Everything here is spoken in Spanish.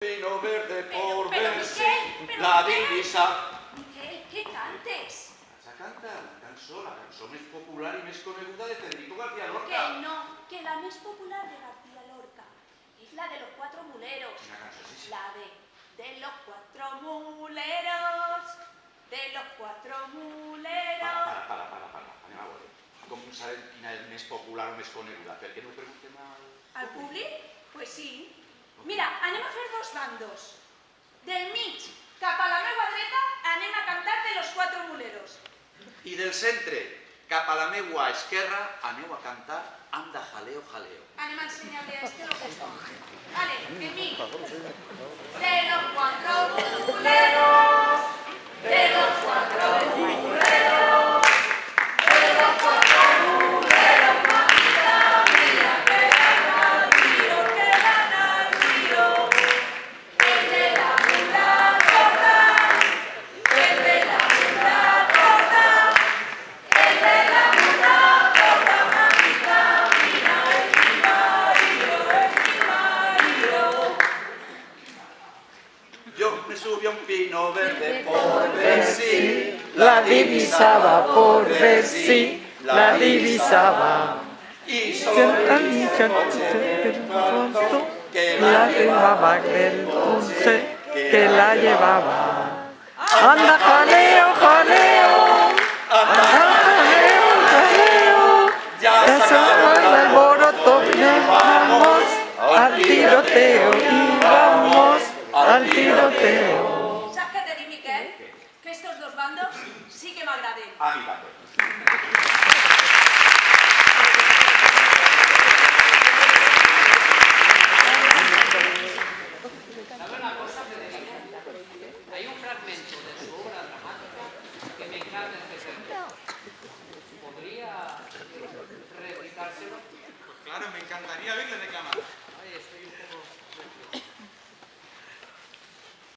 Vino verde por Pero, verse Miquel, la divisa. Miquel, que cantes. Vas a cantar una cançó més popular i més coneguda de Federico García Que Lorca. no, que la més popular de García Lorca es la de los cuatro muleros. Quina cançó és això? La de los cuatro muleros, de los cuatro muleros. Para. Anem a veure. Com sabem quina és més popular o més coneguda? Per què no ho preguntem ¿Al públic? Pues sí. Mira, anem a fer dos bandos. Del mig cap a la meva dreta anem a cantar de los cuatro muleros. I del centre cap a la meua esquerra aneu a cantar Anda, jaleo, jaleo. Anem a ensenyar-li a este lo que son. Vale, de mi. De los cuatro muleros, de los cuatro muleros, de los cuatro muleros, mamita mía, que gana el tiro, que gana el tiro. El de la mula gorda, el de la mula gorda, el de la mula gorda, mamita mía, es mi marido, es mi marido. Yo me subí a un pino verde por ver si la divisaba, por ver si la divisaba. y solo que La llevaba del dulce que la llevaba. Anda, jaleo, jaleo, anda, jaleo, jaleo. ya Ya se acaba el alboroto, ya vamos al tiroteo y vamos al tiroteo. ¿Sabes qué te di, Miquel? Que estos dos bandos sí que me agraden. a mi bando. ¿Sabe una cosa, Federico? Hay un fragmento de su obra dramática que me encanta especialmente. ¿Podría recitárselo? Pues claro, me encantaría verle declamar.